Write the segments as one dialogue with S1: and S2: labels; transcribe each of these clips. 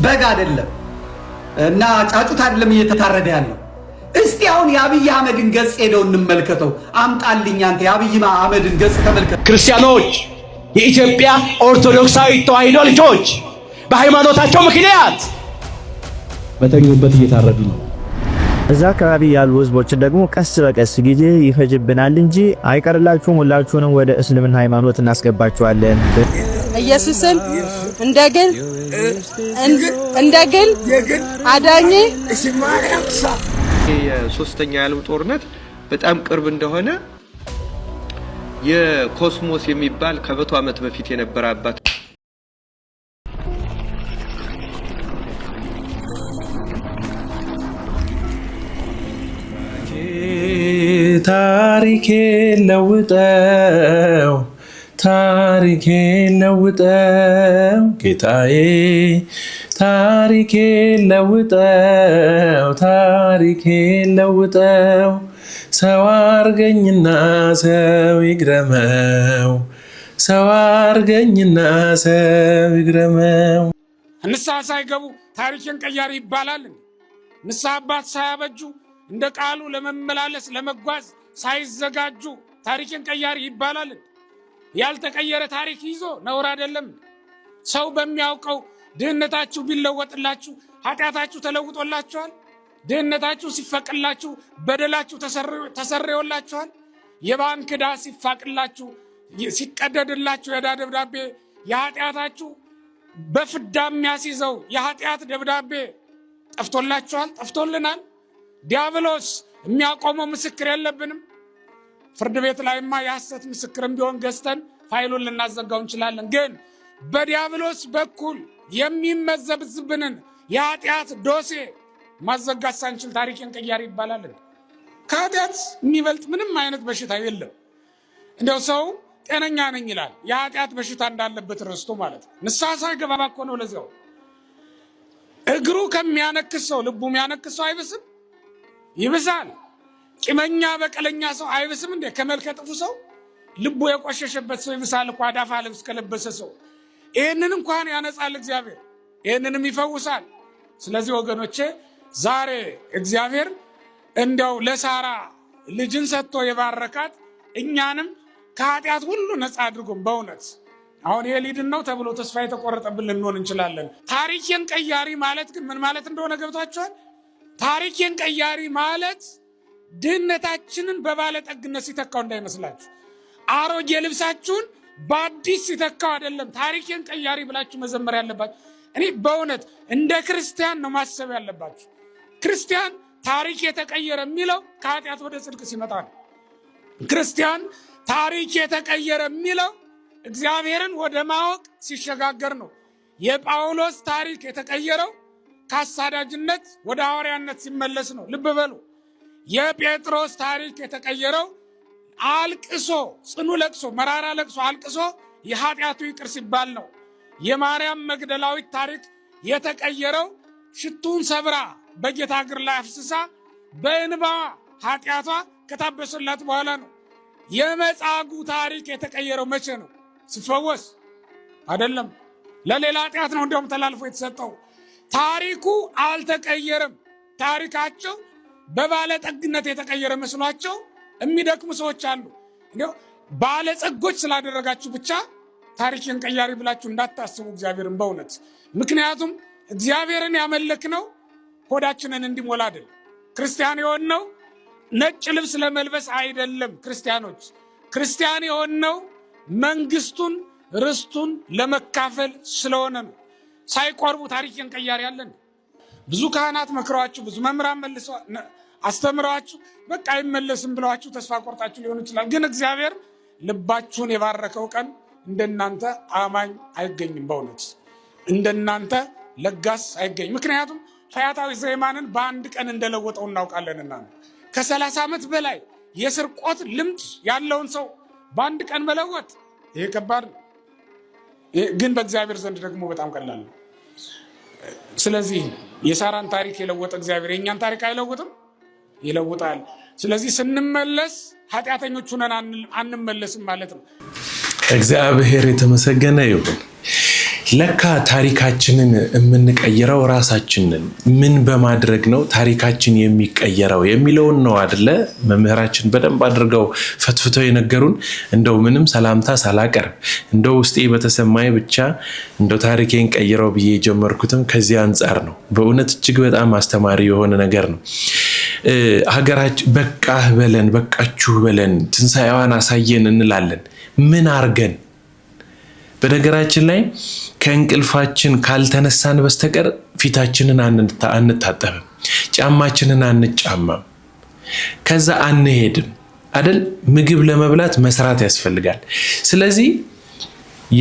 S1: በግ አይደለም እና ጫጩት አይደለም እየተታረደ ያለው። እስቲ አሁን የአብይ አህመድን ገጽ ሄደው እንመልከተው። አምጣልኝ አንተ የአብይ አህመድን ገጽ ተመልከት።
S2: ክርስቲያኖች፣ የኢትዮጵያ ኦርቶዶክሳዊ ተዋሕዶ ልጆች በሃይማኖታቸው ምክንያት በተኙበት እየታረዱ ነው።
S3: እዛ አካባቢ ያሉ ህዝቦችን ደግሞ ቀስ በቀስ ጊዜ ይፈጅብናል እንጂ አይቀርላችሁም፣ ሁላችሁንም ወደ እስልምና ሃይማኖት እናስገባችኋለን።
S4: ኢየሱስን እንደግል አዳኝ
S5: የሶስተኛ የዓለም ጦርነት በጣም ቅርብ እንደሆነ የኮስሞስ የሚባል ከመቶ ዓመት በፊት የነበረ አባት
S6: ታሪኬ ለውጠው ጌታዬ ታሪኬ ለውጠው ሰው አርገኝና ሰው ይግረመው
S7: ንስሐ ሳይገቡ ታሪክን ቀያሪ ይባላል። ንስሐ አባት ሳያበጁ እንደ ቃሉ ለመመላለስ ለመጓዝ ሳይዘጋጁ ታሪክን ቀያሪ ይባላል። ያልተቀየረ ታሪክ ይዞ ነውር አይደለም። ሰው በሚያውቀው ድህነታችሁ ቢለወጥላችሁ ኃጢአታችሁ ተለውጦላችኋል። ድህነታችሁ ሲፈቅላችሁ በደላችሁ ተሰርዮላችኋል። የባንክ ዕዳ ሲፋቅላችሁ ሲቀደድላችሁ የዕዳ ደብዳቤ የኃጢአታችሁ በፍዳ የሚያስይዘው የኃጢአት ደብዳቤ ጠፍቶላችኋል፣ ጠፍቶልናል። ዲያብሎስ የሚያቆመው ምስክር የለብንም። ፍርድ ቤት ላይማ የሐሰት ምስክርም ቢሆን ገዝተን ፋይሉን ልናዘጋው እንችላለን። ግን በዲያብሎስ በኩል የሚመዘብዝብንን የኃጢአት ዶሴ ማዘጋት ሳንችል ታሪክን ቀያሪ ይባላል። ከኃጢአት የሚበልጥ ምንም አይነት በሽታ የለም። እንደው ሰው ጤነኛ ነኝ ይላል፣ የኃጢአት በሽታ እንዳለበት ረስቶ ማለት ነው። ንስሐ ሳይገባ እኮ ነው። ለዚያው እግሩ ከሚያነክስ ሰው ልቡ የሚያነክስ ሰው አይብስም? ይብሳል። ቂመኛ በቀለኛ ሰው አይብስም እንዴ? ከመልከ ጥፉ ሰው ልቡ የቆሸሸበት ሰው ይብሳል እኮ አዳፋ ልብስ ከለበሰ ሰው። ይህንን እንኳን ያነጻል እግዚአብሔር፣ ይህንንም ይፈውሳል። ስለዚህ ወገኖቼ ዛሬ እግዚአብሔር እንደው ለሳራ ልጅን ሰጥቶ የባረካት እኛንም ከኃጢአት ሁሉ ነፃ አድርጎም በእውነት አሁን ይሄ ሊድን ነው ተብሎ ተስፋ የተቆረጠብን ልንሆን እንችላለን። ታሪክን ቀያሪ ማለት ግን ምን ማለት እንደሆነ ገብቷችኋል? ታሪክን ቀያሪ ማለት ድህነታችንን በባለጠግነት ሲተካው እንዳይመስላችሁ። አሮጌ ልብሳችሁን በአዲስ ሲተካው አይደለም። ታሪክን ቀያሪ ብላችሁ መዘመር ያለባችሁ እኔ በእውነት እንደ ክርስቲያን ነው ማሰብ ያለባችሁ። ክርስቲያን ታሪክ የተቀየረ የሚለው ከኃጢአት ወደ ጽድቅ ሲመጣ ነው። ክርስቲያን ታሪክ የተቀየረ የሚለው እግዚአብሔርን ወደ ማወቅ ሲሸጋገር ነው። የጳውሎስ ታሪክ የተቀየረው ከአሳዳጅነት ወደ ሐዋርያነት ሲመለስ ነው። ልብ በሉ። የጴጥሮስ ታሪክ የተቀየረው አልቅሶ ጽኑ ለቅሶ መራራ ለቅሶ አልቅሶ የኃጢአቱ ይቅር ሲባል ነው። የማርያም መግደላዊት ታሪክ የተቀየረው ሽቱን ሰብራ በጌታ እግር ላይ አፍስሳ በእንባ ኃጢአቷ ከታበሰላት በኋላ ነው። የመጻጉዕ ታሪክ የተቀየረው መቼ ነው? ሲፈወስ አይደለም፣ ለሌላ ኃጢአት ነው እንደውም ተላልፎ የተሰጠው። ታሪኩ አልተቀየረም። ታሪካቸው በባለጠግነት የተቀየረ መስሏቸው የሚደክሙ ሰዎች አሉ። እንደው ባለጸጎች ስላደረጋችሁ ብቻ ታሪክን ቀያሪ ብላችሁ እንዳታስቡ እግዚአብሔርን በእውነት። ምክንያቱም እግዚአብሔርን ያመለክነው ሆዳችንን እንዲሞላ አይደለም። ክርስቲያን የሆነው ነጭ ልብስ ለመልበስ አይደለም። ክርስቲያን የሆነው መንግስቱን ርስቱን ለመካፈል ስለሆነ ነው። ሳይቆርቡ ታሪክን ቀያሪ ያለን ብዙ ካህናት መክረዋችሁ፣ ብዙ መምህራን አስተምረዋችሁ በቃ አይመለስም ብለዋችሁ ተስፋ ቆርጣችሁ ሊሆን ይችላል። ግን እግዚአብሔር ልባችሁን የባረከው ቀን እንደናንተ አማኝ አይገኝም። በእውነት እንደናንተ ለጋስ አይገኝም። ምክንያቱም ፈያታዊ ዘይማንን በአንድ ቀን እንደለወጠው እናውቃለንና ነው። ከ30 ዓመት በላይ የስርቆት ልምድ ያለውን ሰው በአንድ ቀን መለወጥ ይሄ ከባድ ነው። ግን በእግዚአብሔር ዘንድ ደግሞ በጣም ቀላል ነው። ስለዚህ የሳራን ታሪክ የለወጠ እግዚአብሔር የእኛን ታሪክ አይለውጥም? ይለውጣል። ስለዚህ ስንመለስ ኃጢአተኞች ሆነን አንመለስም ማለት ነው።
S6: እግዚአብሔር የተመሰገነ ይሁን። ለካ ታሪካችንን የምንቀይረው ራሳችንን ምን በማድረግ ነው ታሪካችን የሚቀየረው የሚለውን ነው አይደለ? መምህራችን በደንብ አድርገው ፈትፍተው የነገሩን። እንደው ምንም ሰላምታ ሳላቀርብ እንደው ውስጤ በተሰማኝ ብቻ እንደው ታሪኬን ቀይረው ብዬ የጀመርኩትም ከዚህ አንጻር ነው። በእውነት እጅግ በጣም አስተማሪ የሆነ ነገር ነው። ሀገራችን በቃህ በለን በቃችሁ በለን ትንሣኤዋን አሳየን እንላለን። ምን አርገን? በነገራችን ላይ ከእንቅልፋችን ካልተነሳን በስተቀር ፊታችንን አንታጠብም፣ ጫማችንን አንጫማም፣ ከዛ አንሄድም አይደል? ምግብ ለመብላት መስራት ያስፈልጋል። ስለዚህ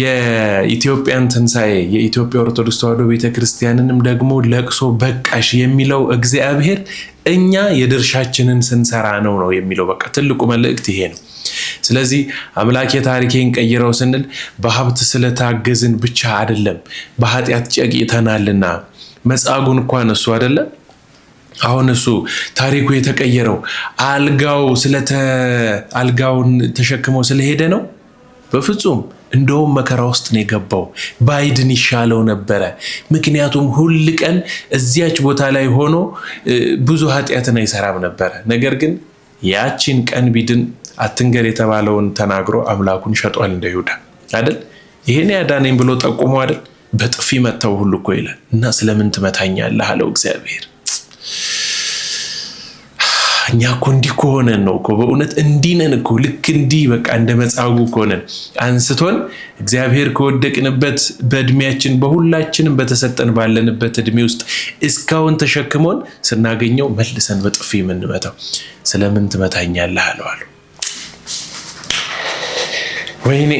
S6: የኢትዮጵያን ትንሣኤ የኢትዮጵያ ኦርቶዶክስ ተዋሕዶ ቤተክርስቲያንንም ደግሞ ለቅሶ በቃሽ የሚለው እግዚአብሔር እኛ የድርሻችንን ስንሰራ ነው የሚለው። በቃ ትልቁ መልእክት ይሄ ነው። ስለዚህ አምላክ ታሪኬን ቀይረው ስንል በሀብት ስለታገዝን ብቻ አይደለም፣ በኃጢአት ጨቂተናልና መጻጉን እንኳን እሱ አይደለም አሁን እሱ ታሪኩ የተቀየረው አልጋውን ተሸክመው ስለሄደ ነው? በፍጹም። እንደውም መከራ ውስጥ ነው የገባው። ባይድን ይሻለው ነበረ። ምክንያቱም ሁል ቀን እዚያች ቦታ ላይ ሆኖ ብዙ ኃጢአትን አይሰራም ነበረ። ነገር ግን ያቺን ቀን ቢድን አትንገር የተባለውን ተናግሮ አምላኩን ሸጧል እንደ ይሁዳ አይደል? ይሄን ያዳነኝ ብሎ ጠቁሞ አይደል? በጥፊ መተው ሁሉ እኮ ይላል። እና ስለምን ትመታኛለህ አለው እግዚአብሔር። እኛ እኮ እንዲህ ከሆነን ነው እኮ በእውነት እንዲህ ነን እኮ። ልክ እንዲህ በቃ እንደ መጻጉዕ ከሆነን አንስቶን እግዚአብሔር ከወደቅንበት በእድሜያችን በሁላችንም በተሰጠን ባለንበት እድሜ ውስጥ እስካሁን ተሸክሞን ስናገኘው መልሰን በጥፊ የምንመታው ስለምን ትመታኛለህ አለው። ወይኔ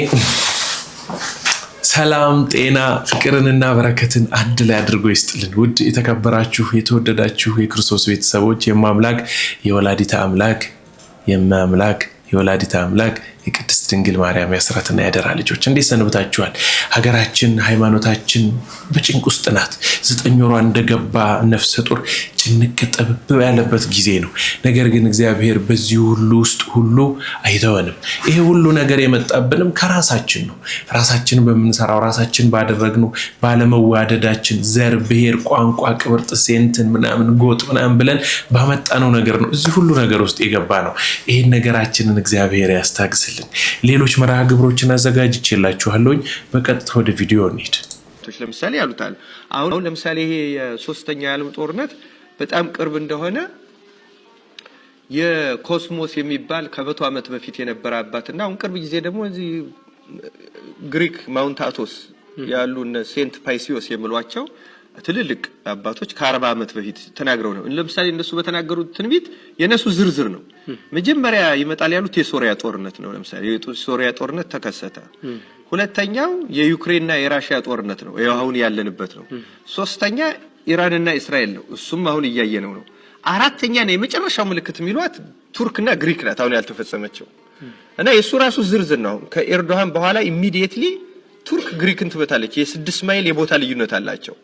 S6: ሰላም ጤና ፍቅርንና በረከትን አንድ ላይ አድርጎ ይስጥልን። ውድ የተከበራችሁ የተወደዳችሁ የክርስቶስ ቤተሰቦች የማምላክ የወላዲተ አምላክ የማምላክ የወላዲተ አምላክ የቅድስት ድንግል ማርያም ያስራትና ያደራ ልጆች እንዴት ሰንብታችኋል? ሀገራችን ሃይማኖታችን በጭንቅ ውስጥ ናት። 9 ወሯ እንደገባ ነፍሰ ጡር ጭንቅ ጥብብ ያለበት ጊዜ ነው። ነገር ግን እግዚአብሔር በዚህ ሁሉ ውስጥ ሁሉ አይተወንም። ይሄ ሁሉ ነገር የመጣብንም ከራሳችን ነው። ራሳችን በምንሰራው ራሳችን ባደረግነው ባለመዋደዳችን ዘር፣ ብሔር፣ ቋንቋ፣ ቅብር ጥሴንትን ምናምን ጎጥ ምናምን ብለን ባመጣነው ነገር ነው እዚህ ሁሉ ነገር ውስጥ የገባ ነው። ይሄን ነገራችንን እግዚአብሔር ያስታግስልን። ሌሎች መርሃ ግብሮችን አዘጋጅቼላችኋለሁ። በቀጥታ ወደ ቪዲዮ እንሂድ።
S5: ለምሳሌ ያሉታል አሁን ለምሳሌ ይሄ የሶስተኛው የዓለም ጦርነት በጣም ቅርብ እንደሆነ የኮስሞስ የሚባል ከመቶ ዓመት በፊት የነበረ አባትና አሁን ቅርብ ጊዜ ደግሞ እዚህ ግሪክ ማውንት አቶስ ያሉ ሴንት ፓይሲዮስ የሚሏቸው ትልልቅ አባቶች ከ40 ዓመት በፊት ተናግረው ነው። ለምሳሌ እነሱ በተናገሩት ትንቢት የነሱ ዝርዝር ነው። መጀመሪያ ይመጣል ያሉት የሶሪያ ጦርነት ነው። ለምሳሌ የሶሪያ ጦርነት ተከሰተ። ሁለተኛው የዩክሬንና የራሺያ ጦርነት ነው፣ አሁን ያለንበት ነው። ሶስተኛ ኢራንና እስራኤል ነው፣ እሱም አሁን እያየነው ነው። አራተኛ ነው የመጨረሻው ምልክት የሚሏት ቱርክና ግሪክ ናት፣ አሁን ያልተፈጸመችው እና የሱ ራሱ ዝርዝር ነው። ከኤርዶሃን በኋላ ኢሚዲየትሊ ቱርክ ግሪክን ትበታለች። የ6 ማይል የቦታ ልዩነት አላቸው።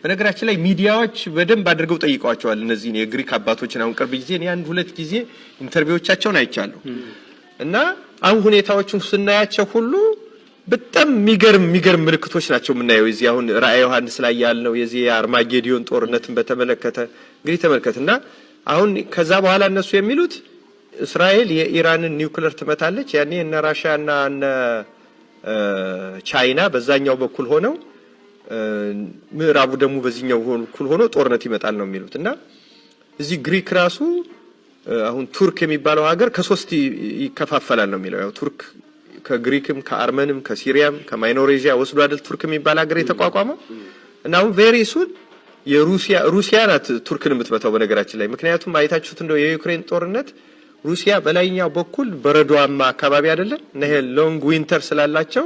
S5: በነገራችን ላይ ሚዲያዎች በደንብ አድርገው ጠይቀዋቸዋል እነዚህ የግሪክ አባቶችን። አሁን ቅርብ ጊዜ እኔ 1-2 ጊዜ ኢንተርቪዎቻቸውን አይቻለሁ እና አሁን ሁኔታዎቹን ስናያቸው ሁሉ በጣም የሚገርም ምልክቶች ናቸው የምናየው። እዚህ አሁን ራእየ ዮሐንስ ላይ ያለው የዚህ አርማጌዲዮን ጦርነትን በተመለከተ እንግዲህ ተመልከትና አሁን ከዛ በኋላ እነሱ የሚሉት እስራኤል የኢራንን ኒውክሌር ትመታለች። ያኔ እነ ራሺያና እነ ቻይና በዛኛው በኩል ሆነው ምዕራቡ ደግሞ በዚህኛው በኩል ሆኖ ጦርነት ይመጣል ነው የሚሉት እና እዚህ ግሪክ ራሱ አሁን ቱርክ የሚባለው ሀገር ከ3 ይከፋፈላል ነው የሚለው። ያው ቱርክ ከግሪክም ከአርመንም ከሲሪያም ከማይኖሬዥያ ወስዶ አይደል ቱርክ የሚባል ሀገር የተቋቋመው እና አሁን ቬሪ ሱን ሩሲያ ናት ቱርክን የምትመታው በነገራችን ላይ። ምክንያቱም አይታችሁት እንደው የዩክሬን ጦርነት ሩሲያ በላይኛው በኩል በረዶማ አካባቢ አይደለም እና ይሄ ሎንግ ዊንተር ስላላቸው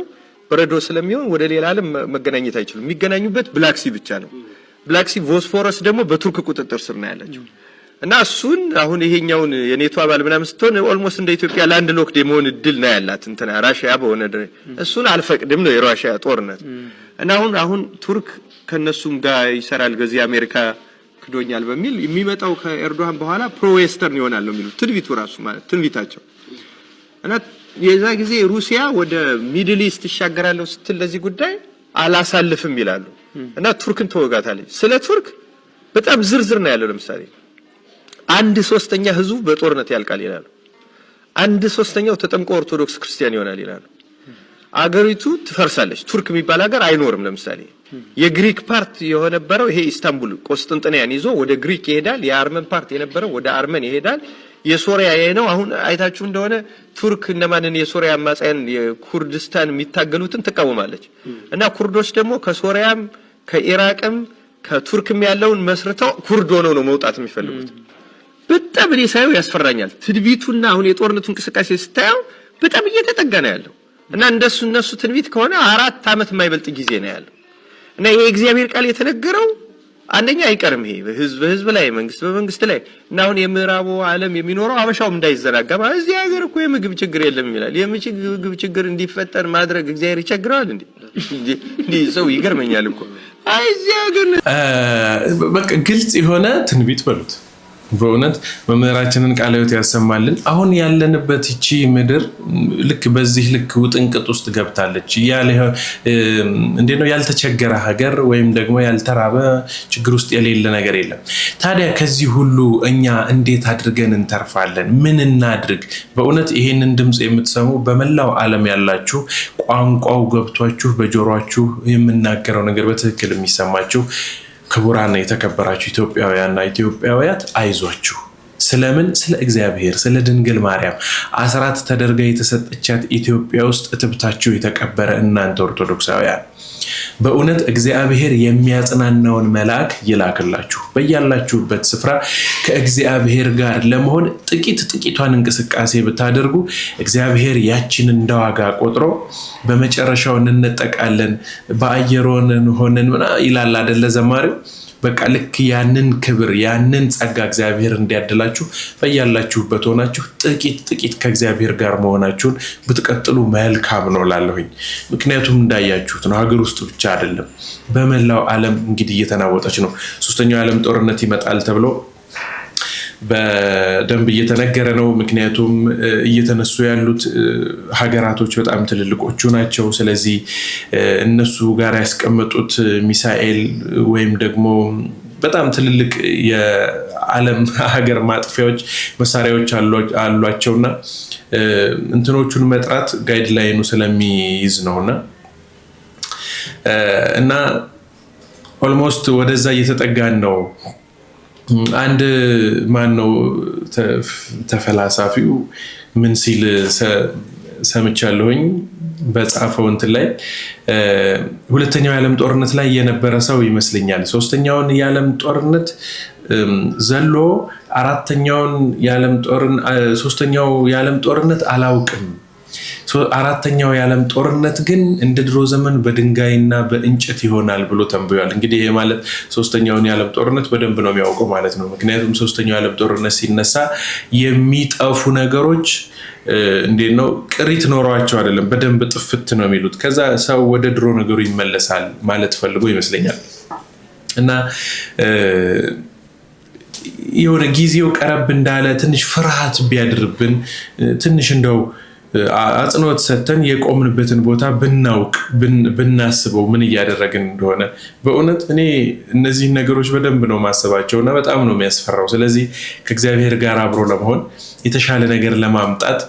S5: በረዶ ስለሚሆን ወደ ሌላ ዓለም መገናኘት አይችሉም። የሚገናኙበት ብላክ ሲ ብቻ ነው። ብላክ ሲ ቦስፎረስ ደግሞ በቱርክ ቁጥጥር ስር ነው ያለችው እና እሱን አሁን ይሄኛውን የኔቶ አባል ምናምን ስትሆን ኦልሞስት እንደ ኢትዮጵያ ላንድ ሎክድ የመሆን እድል ነው ያላት እንትና ራሺያ በሆነ እሱን አልፈቅድም ነው የራሺያ ጦርነት እና አሁን ቱርክ ከነሱም ጋር ይሰራል ገዚህ አሜሪካ ክዶኛል በሚል የሚመጣው ከኤርዶሃን በኋላ ፕሮ ዌስተርን ይሆናል ነው የሚሉት ትንቢቱ ራሱ ማለት ትንቢታቸው እና የዛ ጊዜ ሩሲያ ወደ ሚድል ኢስት ይሻገራለሁ ስትል ለዚህ ጉዳይ አላሳልፍም ይላሉ እና ቱርክን ተወጋታለች። ስለ ቱርክ በጣም ዝርዝር ነው ያለው። ለምሳሌ 1/3 ህዝቡ በጦርነት ያልቃል ይላሉ። 1/3 ተጠምቆ ኦርቶዶክስ ክርስቲያን ይሆናል ይላሉ። አገሪቱ ትፈርሳለች። ቱርክ የሚባል ሀገር አይኖርም። ለምሳሌ የግሪክ ፓርት የሆነበረው ይሄ ኢስታንቡል ቆስጥንጥንያን ይዞ ወደ ግሪክ ይሄዳል። የአርመን ፓርት የነበረው ወደ አርመን ይሄዳል። የሶሪያ ነው። አሁን አይታችሁ እንደሆነ ቱርክ እነማንን የሶሪያ አማጽያን የኩርዲስታን የሚታገሉትን ትቃወማለች እና ኩርዶች ደግሞ ከሶሪያም ከኢራቅም ከቱርክም ያለውን መስርተው ኩርድ ሆነው ነው መውጣት የሚፈልጉት። በጣም እኔ ሳየው ያስፈራኛል። ትንቢቱና አሁን የጦርነቱ እንቅስቃሴ ስታየው በጣም እየተጠጋ ነው ያለው እና እነሱ ትንቢት ከሆነ 4 ዓመት የማይበልጥ ጊዜ ነው ያለው እና ይሄ እግዚአብሔር ቃል የተነገረው አንደኛ አይቀርም። ይሄ በህዝብ ላይ መንግስት በመንግስት ላይ እና አሁን የምዕራቡ ዓለም የሚኖረው አበሻው እንዳይዘናጋ እዚህ ሀገር እኮ የምግብ ችግር የለም ይላል። የምግብ ችግር እንዲፈጠር ማድረግ እግዚአብሔር ይቸግራል እንዴ? ሰው ይገርመኛል እኮ እዚህ ሀገር
S6: በቃ ግልጽ የሆነ ትንቢት በሉት። በእውነት መምህራችንን ቃለ ሕይወት ያሰማልን። አሁን ያለንበት ይቺ ምድር ልክ በዚህ ልክ ውጥንቅጥ ውስጥ ገብታለች። እንዴት ነው ያልተቸገረ ሀገር ወይም ደግሞ ያልተራበ ችግር ውስጥ የሌለ ነገር የለም። ታዲያ ከዚህ ሁሉ እኛ እንዴት አድርገን እንተርፋለን? ምን እናድርግ? በእውነት ይሄንን ድምፅ የምትሰሙ በመላው ዓለም ያላችሁ ቋንቋው ገብቷችሁ በጆሮአችሁ የምናገረው ነገር በትክክል የሚሰማችሁ ክቡራን የተከበራችሁ ኢትዮጵያውያንና ኢትዮጵያውያት አይዟችሁ። ስለምን? ስለ እግዚአብሔር ስለ ድንግል ማርያም አስራት ተደርጋ የተሰጠቻት ኢትዮጵያ ውስጥ እትብታችሁ የተቀበረ እናንተ ኦርቶዶክሳውያን በእውነት እግዚአብሔር የሚያጽናናውን መልአክ ይላክላችሁ። በያላችሁበት ስፍራ ከእግዚአብሔር ጋር ለመሆን ጥቂቷን እንቅስቃሴ ብታደርጉ እግዚአብሔር ያችን እንደዋጋ ቆጥሮ በመጨረሻው እንነጠቃለን በአየር ሆነን ይላል አይደለ ዘማሪው። በቃ ልክ ያንን ክብር ያንን ጸጋ እግዚአብሔር እንዲያድላችሁ በያላችሁበት ሆናችሁ ጥቂት ከእግዚአብሔር ጋር መሆናችሁን ብትቀጥሉ መልካም ነው ላለሁኝ። ምክንያቱም እንዳያችሁት ነው ሀገር ውስጥ ብቻ አይደለም በመላው ዓለም እንግዲህ እየተናወጠች ነው። 3ኛው የዓለም ጦርነት ይመጣል ተብሎ በደንብ እየተነገረ ነው። ምክንያቱም እየተነሱ ያሉት ሀገራቶች በጣም ትልልቆቹ ናቸው። ስለዚህ እነሱ ጋር ያስቀመጡት ሚሳኤል ወይም ደግሞ በጣም ትልልቅ የዓለም ሀገር ማጥፊያዎች መሳሪያዎች አሏቸውና እንትኖቹን መጥራት ጋይድላይኑ ስለሚይዝ ነውና እና ኦልሞስት ወደዛ እየተጠጋን ነው። አንድ ማን ነው ተፈላሳፊው ምን ሲል ሰምቻለሁኝ በጻፈው እንትን ላይ 2ኛው የዓለም ጦርነት ላይ የነበረ ሰው ይመስለኛል 3ኛውን የዓለም ጦርነት ዘሎ 3ኛው የዓለም ጦርነት አላውቅም 4ኛው የዓለም ጦርነት ግን እንደ ድሮ ዘመን በድንጋይና በእንጨት ይሆናል ብሎ ተንብዮአል። እንግዲህ ይሄ ማለት 3ኛውን የዓለም ጦርነት በደንብ ነው የሚያውቀው ማለት ነው። ምክንያቱም 3ኛው የዓለም ጦርነት ሲነሳ የሚጠፉ ነገሮች እንዴት ነው ቅሪት ኖሯቸው አይደለም በደንብ ጥፍት ነው የሚሉት። ከዛ ሰው ወደ ድሮ ነገሩ ይመለሳል ማለት ፈልጎ ይመስለኛል እና የሆነ ጊዜው ቀረብ እንዳለ ትንሽ ፍርሃት ቢያድርብን ትንሽ እንደው አጽንኦት ሰተን የቆምንበትን ቦታ ብናውቅ ብናስበው ምን እያደረግን እንደሆነ በእውነት እኔ እነዚህ ነገሮች በደንብ ነው ማሰባቸውና በጣም ነው የሚያስፈራው። ስለዚህ ከእግዚአብሔር ጋር አብሮ ለመሆን የተሻለ ነገር ለማምጣት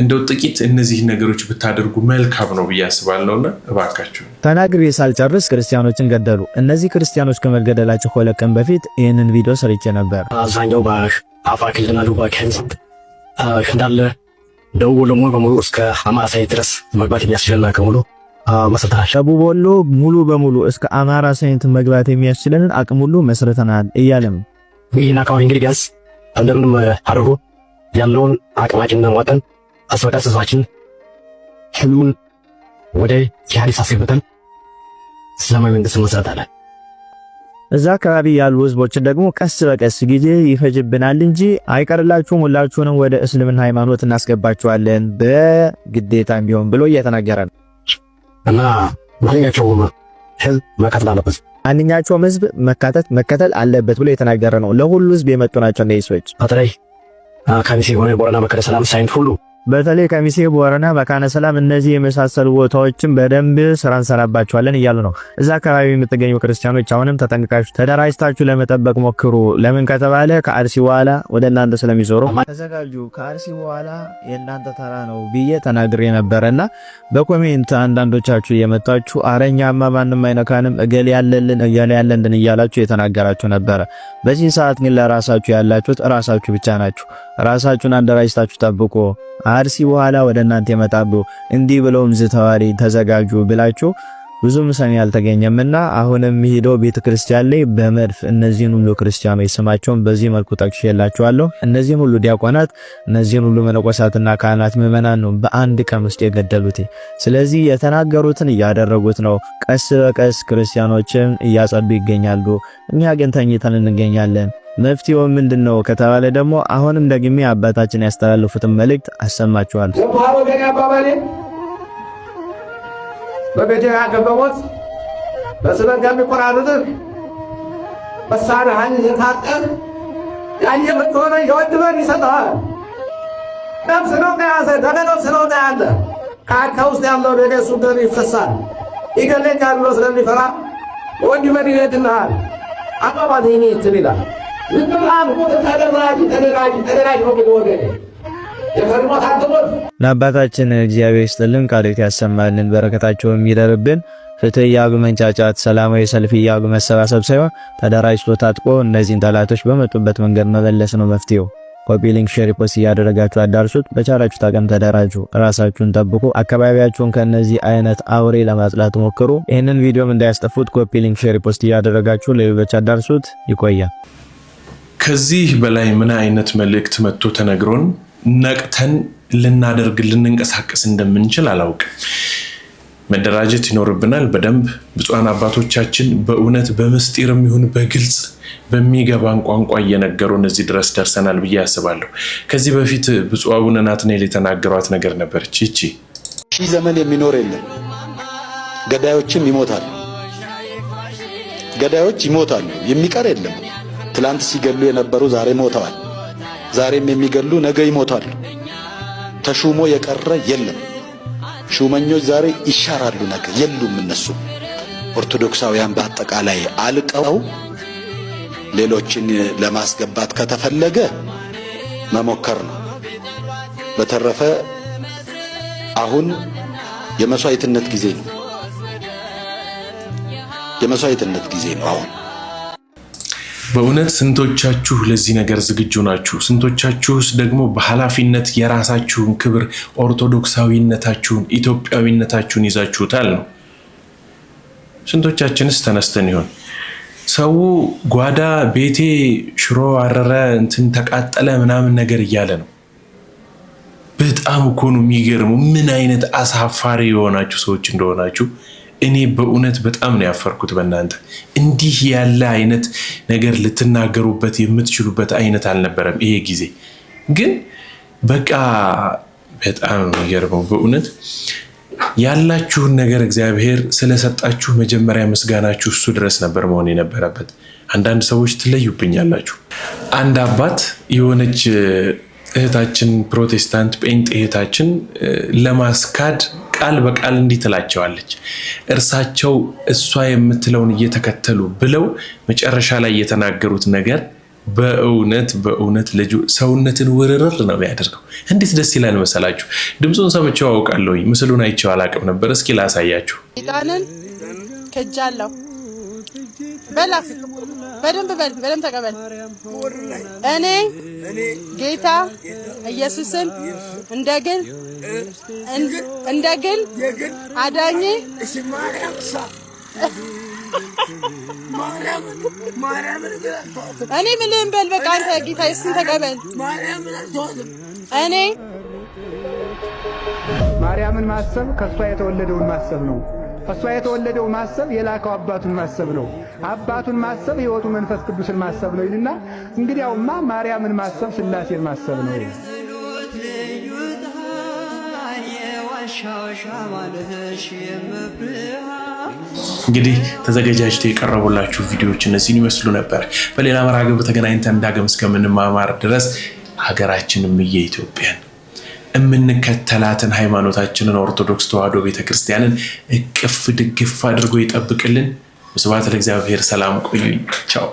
S6: እንደው ጥቂት እነዚህ ነገሮች ብታደርጉ መልካም ነው ብዬ አስባለሁና እባካችሁ።
S3: ተናግሬ ሳልጨርስ ክርስቲያኖችን ገደሉ። እነዚህ ክርስቲያኖች ከመገደላቸው ከሁለት ቀን በፊት ይህንን ቪዲዮ ሰርቼ ነበር።
S8: አብዛኛው በአፋር ክልል ያሉ እንዳለ ደቡብ ወሎ በሙሉ እስከ አማራ ድረስ መግባት የሚያስችልና ከሙሉ መስርተናል።
S3: ደቡብ ወሎ ሙሉ በሙሉ እስከ አማራ ሳይንት መግባት የሚያስችለንን አቅም ሁሉ መስርተናል እያለም
S8: ይህን አካባቢ እንግዲህ ቢያንስ እንደምንም አድርጎ ያለውን አቅማችንና ወጠን አስፈቃድ ህዝባችን ህልሙን ወደ ጂሃድ አስገብተን እስላማዊ መንግስት መስርተናል።
S3: እዛ አካባቢ ያሉ ህዝቦችን ደግሞ ቀስ በቀስ ጊዜ ይፈጅብናል እንጂ አይቀርላችሁም፣ ሁላችሁንም ወደ እስልምና ሃይማኖት እናስገባችኋለን በግዴታም ቢሆን ብሎ እየተናገረ ነው።
S8: እና ማንኛቸውም ህዝብ መከተል አለበት፣
S3: ማንኛቸውም ህዝብ መከተል አለበት ብሎ የተናገረ ነው። ለሁሉ ህዝብ የመጡ ናቸው እነዚህ ሰዎች።
S8: በተለይ ከሚሴ የሆነ ቦረና መከረ ሰላም ሳይንት ሁሉ
S3: በተለይ ከሚሴ ቦረና መካነ ሰላም እነዚህ የመሳሰሉ ቦታዎችን በደንብ ስራ እንሰራባቸዋለን እያሉ ነው። እዛ አካባቢ የምትገኙ ክርስቲያኖች አሁንም ተጠንቅቃችሁ ተደራጅታችሁ ለመጠበቅ ሞክሩ። ለምን ከተባለ ከአርሲ በኋላ ወደ እናንተ ስለሚዞሩ ተዘጋጁ። ከአርሲ በኋላ የእናንተ ተራ ነው ብዬ ተናግሬ ነበርና በኮሜንት አንዳንዶቻችሁ እየመጣችሁ አረኛማ ማንም አይነካንም እገሌ ያለልን እያላችሁ የተናገራችሁ ነበር። በዚህ ሰዓት ግን ለራሳችሁ ያላችሁት ራሳችሁ ብቻ ናችሁ። ራሳችሁን አደራጅታችሁ ጠብቁ። አርሲ በኋላ ወደ እናንተ ይመጣሉ እንዲህ ብለውም ዝተዋሪ ተዘጋጁ ብላችሁ ብዙም ሰሚ ያልተገኘምና አሁንም ሄደው ቤተክርስቲያን ላይ በመድፍ እነዚህን ሁሉ ክርስቲያኖች ስማቸውን በዚህ መልኩ ጠቅሼላችኋለሁ። እነዚህን ሁሉ ዲያቆናት፣ እነዚህን ሁሉ መነኮሳትና ካህናት ምዕመናን ነው በአንድ ቀን ውስጥ የገደሉት። ስለዚህ የተናገሩትን እያደረጉት ነው። ቀስ በቀስ ክርስቲያኖችን እያጸዱ ይገኛሉ። እኛ ግን ተኝተን እንገኛለን። መፍትሄው ምንድነው ከተባለ ደግሞ አሁንም ደግሜ አባታችን ያስተላልፉትን መልእክት አሰማችኋለሁ።
S9: በቤት ያገበሞት በስለት የሚቆራሩት መሳሪያህን የታጠቅ ያየ ምትሆነ የወድበን ይሰጠዋል። ነፍስ ነው ከያዘ ነፍስ ነው ያለ ከአካ ውስጥ ያለው ደሱ ደም ይፈሳል። ይገለኛል ብሎ ስለሚፈራ ወድበን ይሄድናል። አባባት ይኔ ትብላል ዝምራን ተደራጅ ነው ወገኔ
S3: ለአባታችን እግዚአብሔር ይስጥልን፣ ቃሉን ያሰማልን፣ በረከታቸውም ይደርብን። ፍትህ እያሉ መንጫጫት፣ ሰላማዊ ሰልፍ እያሉ መሰባሰብ ሳይሆን ተደራጅቶ ታጥቆ እነዚህን ጠላቶች በመጡበት መንገድ መመለስ ነው መፍትሄው። ኮፒ ሊንክ፣ ሼር፣ ፖስት እያደረጋችሁ አዳርሱት። በቻላችሁ ታቀም ተደራጁ፣ ራሳችሁን ጠብቁ። አካባቢያችሁን ከነዚህ አይነት አውሬ ለማጽዳት ሞክሩ። ይህንን ቪዲዮም እንዳያስጠፉት ኮፒ ሊንክ፣ ሼር፣ ፖስት እያደረጋችሁ ለሌሎች አዳርሱት። ይቆያል።
S6: ከዚህ በላይ ምን አይነት መልእክት መጥቶ ተነግሮን ነቅተን ልናደርግ ልንንቀሳቀስ እንደምንችል አላውቅም። መደራጀት ይኖርብናል በደንብ። ብፁዓን አባቶቻችን በእውነት በምስጢርም ይሁን በግልጽ በሚገባን ቋንቋ እየነገሩን እዚህ ድረስ ደርሰናል ብዬ አስባለሁ። ከዚህ በፊት ብፁዕ አቡነ ናትናኤል የተናገሯት ነገር ነበረች። ይቺ
S1: ሺህ ዘመን የሚኖር የለም፣ ገዳዮችም ይሞታሉ። ገዳዮች ይሞታሉ፣ የሚቀር የለም። ትላንት ሲገሉ የነበሩ ዛሬ ሞተዋል። ዛሬም የሚገሉ ነገ ይሞታሉ። ተሹሞ የቀረ የለም። ሹመኞች ዛሬ ይሻራሉ፣ ነገ የሉም እነሱ። ኦርቶዶክሳውያን በአጠቃላይ አልቀው ሌሎችን ለማስገባት ከተፈለገ መሞከር ነው። በተረፈ አሁን የመስዋዕትነት ጊዜ ነው። የመስዋዕትነት ጊዜ ነው አሁን።
S6: በእውነት ስንቶቻችሁ ለዚህ ነገር ዝግጁ ናችሁ? ስንቶቻችሁስ ደግሞ በኃላፊነት የራሳችሁን ክብር፣ ኦርቶዶክሳዊነታችሁን፣ ኢትዮጵያዊነታችሁን ይዛችሁታል ነው? ስንቶቻችንስ ተነስተን ይሆን? ሰው ጓዳ ቤቴ ሽሮ አረረ እንትን ተቃጠለ ምናምን ነገር እያለ ነው። በጣም እኮ ነው የሚገርመው ምን አይነት አሳፋሪ የሆናችሁ ሰዎች እንደሆናችሁ። እኔ በእውነት በጣም ነው ያፈርኩት በእናንተ። እንዲህ ያለ አይነት ነገር ልትናገሩበት የምትችሉበት አይነት አልነበረም ይሄ ጊዜ። ግን በቃ በጣም ነው የሚገርመው በእውነት። ያላችሁን ነገር እግዚአብሔር ስለሰጣችሁ መጀመሪያ ምስጋናችሁ እሱ ድረስ ነበር መሆን የነበረበት። አንዳንድ ሰዎች ትለዩብኛላችሁ። አንድ አባት የሆነች እህታችን ፕሮቴስታንት ጴንጤ እህታችን ለማስካድ ቃል በቃል እንዲህ ትላቸዋለች። እርሳቸው እሷ የምትለውን እየተከተሉ ብለው መጨረሻ ላይ የተናገሩት ነገር በእውነት ልጁ ሰውነትን ውርርር ነው የሚያደርገው። እንዴት ደስ ይላል መሰላችሁ። ድምፁን ሰምቼው አውቃለሁ፣ ምስሉን አይቼው አላውቅም ነበር። እስኪ ላሳያችሁ።
S4: ጣንን ከጃለሁ በላፍ በደንብ ተቀበል። እኔ ጌታ ኢየሱስን እንደግል አዳኜ እኔ ምንም በል በቃ አንተ ጌታ ኢየሱስን ተቀበል። እኔ
S10: ማርያምን ማሰብ ከሷ የተወለደውን ማሰብ ነው። ከሷ የተወለደው ማሰብ የላከው አባቱን ማሰብ ነው። አባቱን ማሰብ ሕይወቱ መንፈስ ቅዱስን ማሰብ ነው ይልና እንግዲያውማ ማርያምን ማሰብ ሥላሴን ማሰብ ነው።
S6: እንግዲህ ተዘጋጃጅተው የቀረቡላችሁ ቪዲዮዎች እነዚህን ይመስሉ ነበር። በሌላ መርሃ ግብር ተገናኝተን ዳግም እስከምንማማር ድረስ ሀገራችንም የኢትዮጵያን የምንከተላትን ሃይማኖታችንን ኦርቶዶክስ ተዋሕዶ ቤተክርስቲያንን እቅፍ ድግፍ አድርጎ ይጠብቅልን። ስብሐት ለእግዚአብሔር። ሰላም ቆዩኝ። ቻው